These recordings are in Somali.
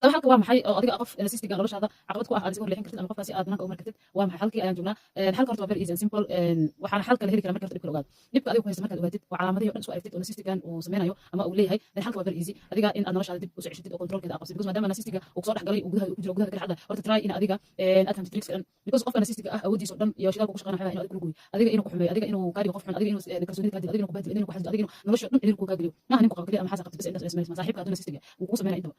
طب halka waa maxay oo adiga qof narcissistic noloshaada caqabad ku ah aad iska horleexin kartid ama qofkaasi aad bananka u mari kartid waa maxay halkii ayaan joognaa halka horta waa very easy and simple waxaana xalka la heli karaa marka horta dhibka la ogaado dhibka adiga ku haysta markaad ogaatid oo calaamadihi o dhan isku aragtid oo narcissistigan uu sameynayo ama uu leeyahay then halka waa very easy adiga in aad noloshaada dib u soo ceshitid oo controlkeeda aad qabsid because maadaama narcissistiga uu kusoo dhex galay uu gudaha ku jiro gudaha kala xadla horta try in adiga aad fahamtid tricks dhan because qofka narcissistiga ah awoodiisa oo dhan iyo shidaalka ku shaqeynaya inuu adiga kula gooyo adiga inuu ku xumeeyo adiga inuu kaa dhigo qof xun adiga inuu kalsoonida kaa dilo adiga inuu ku bahdilo adiga inuu ku xasdo adiga inuu nolosha dhan cidhiir ku kaa geliyo maaha nin ku qabo kaliya ama xaasa qabtid bas intaas ismaysa saaxiibka hadduu narcissistiga uu kugu sameynaya intaba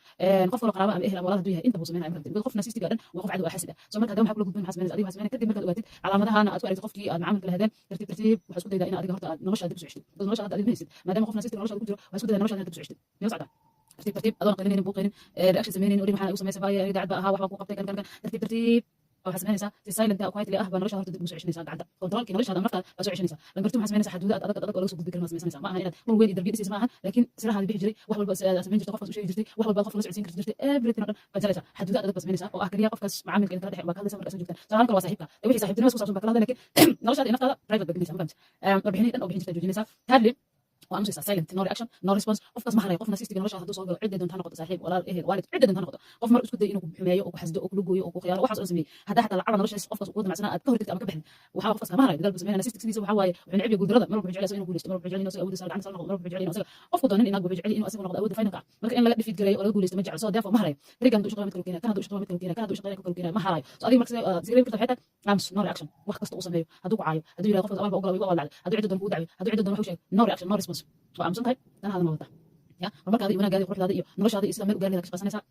qof kaloo qaraaba ama ehel ama walaal hadduu yahay intaba uu sameynaya marka because qof narcissistiga dhan waa qof cadow ah xasida soo marka hadaba maxaa kula gudbin maxaa sameynaysa adiga waxaa sameynaya kadib markaad ogaatid calaamadahana aad ku aragtid qofkii aad macaamilka lahadeen tartiib tartiib waxaa isku daydaa in adiga horta aad noloshaada dib u soo ceshitid because noloshaada adiga ma haysid maadaama qof narcissistic noloshaada ku jiro waxaa isku daydaa noloshaada dib u soo ceshitid miyuu socdaa tartiib tartiib adoon qalinaynin buuqaynin reaction sameynaynin ori maxaa igu samaysa baaya idaacad baa ahaa waxbaa ku qabtay kan tartiib tartiib waxaa sameynaysaa si silent ah quietly ah baa noloshaada horta dib u soo ceshanaysaa gacanta controlkii noloshaada ama naftaada baa soo ceshanaysaa lambartu maxaa sameynaysaa xaduudaad adag oo laga soo gudbi karin maa samaysanaysaa ma aha inaad mar weyn iyo darbiya dhisaysa ma aha laakiin sirahaada bixi jiray wax walba aad samayn jirtay qofkaas u sheegi jirtay wax walba qofka la socodsiin karti jirtay everything oo dhan baad jaraysaa xaduudaad adag baa samaynaysaa oo ah kaliya qofkaas macaamilka inta kala dhexe baa ka hadlaysa markaa soo joogtaan salaam kale waa saaxiibka wixii saaxiibtinimada ku saabsan baa kala hadlay laakiin noloshaada iyo naftaada private baa gelinaysaa ma fahamtid warbixinii dhan oo bixin jirtay joojinaysaa thirdly وأمسك silent no reaction no response قف ما هراي قف narcissistic nolosha haduu soo galo cid doonta noqoto saaxiib walaal ehel waalid cid doonta noqoto qof mar isku day inuu xumeeyo oo ku xasdo oo ku lugoyo oo ku khiyaano waxaas oo sameeyay hadaa xataa lacag nolosha qofkaas ugu damacsanaa aad ka hortagtid ama ka bixin waxa qofkaas ma haraay dal sameeyay narcissistic sidiisa waxa waaye wuxuu neceb guuldarada mar wuxuu jecel inuu guuleysto mar wuxuu jecel inuu awood gacan sal noqdo mar wuxuu jecel inuu qofku doonin inaad wuxuu jecel inuu asagu noqdo awood final ka marka in laga defeat gareeyo oo laga guuleysto ma jecel soo deefo ma haraay trigan duu shaqada mid kale keenay kana duu shaqada mid kale keenay kana duu shaqada mid kale keenay ma haraay soo adiga marka sigreey kurta xita ams no reaction wax kasta uu sameeyo haduu ku caayo haduu yiraahdo qofka abal ogolaa wada haduu cid doon ku dacay haduu cid doon wuxuu sheegay no reaction no response waa amsan tahay tan hada ma wada ya markaadi wanaagaadi quruxdaada iyo noloshaada iyo sida meel u gaari lahayd ka shaqaysanaysaa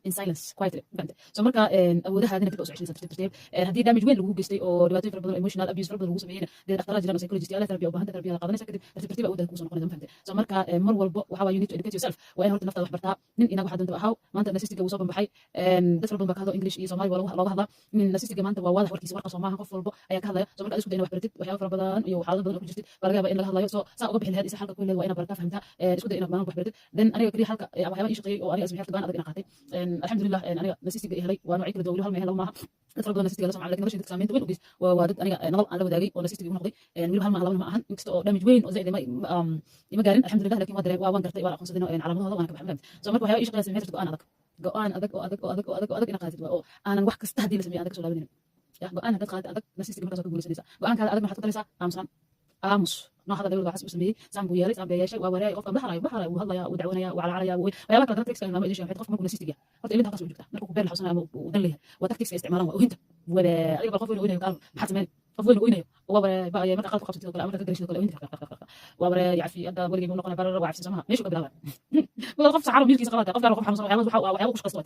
in silence quietly fahmtay so marka awoodahaadina dib u soo ceshanaysaa tartiib tartiib haddii damage weyn lagu geystay oo dhibaatooyin fara badan emotional abuse fara badan lagu sameeyeyna dee dhakhtarada jiraan oo psychologist iyo therapy oo baahanta therapy la qaadanaysa kadib tartiib tartiib awooddaada kusoo noqonaysa fahmtay so marka mar walba waxa waa you need to educate yourself waa in horta naftaada wax bartaa nin inaga waxaa doonta ahaw maanta narcissistiga wuu soo banbaxay dad fara badan baa ka hadlo english iyo soomaali waa looga hadlaa nin narcissistiga maanta waa waadax warkiisa warka soomaaha qof walba ayaa ka hadlaya so marka isku day in wax baratid waxyaabo fara badan iyo xaalado badan oo ku jirtid baa laga yaabaa in laga hadlayo so saa uga bixi lahayd isa halka ku leed waa inaad barataa fahamtaa isku day inaad wax baratid then aniga kaliya halka waxyaaba ii shaqeeyay oo aniga ismixirta baan adag ina qaatay alxamdulillah aniga narcissistiga helay waa noocay kala duwan hal meel maaha dad fara badan narcissistiga la soo laakiin noloshayda saameynta weyn u geys waa dad aniga nolol aan la wadaagay oo narcissistiga u noqday weliba hal maaha labana ma ahan inkasta oo damage weyn oo zaid ima gaarin alxamdulillah laakiin waa dareen waan gartay waan aqoonsaday calaamadahooda waan ka baxay so marka waxyaaba ii shaqeeyay ismixirta go'aan adag oo adag ina qaatid oo aanan wax kasta haddii la sameeyo adag soo laabanaynin ya go'aan haddaad qaatid adag narcissistiga markaas ka guulaysanaysaa go'aankaada adag maxaad ku talaysaa aamusan aamus نوع هذا دولة حسب اسمه سامبو يالي سامبو ياشي ووراي قف بحراي وهلا ودعونا وعلى عليا ويا كلا تكتكس كان ما ادري حيت قف ما كنا سيستيا قلت اللي انت قصو جبتها مركو بين الحسنه ودن ليها وتكتكس استعمالها وانت ولا اي قف وين قال ما حد مالي قف وين وبا بقى ما قال قصو كل امر كدريش كل وين وبا يعفي انت ولي نقول برا وعفي سماها ليش قبل هذا والله قف عرب ملكي قلت قف قف حمص وحاول وش قصته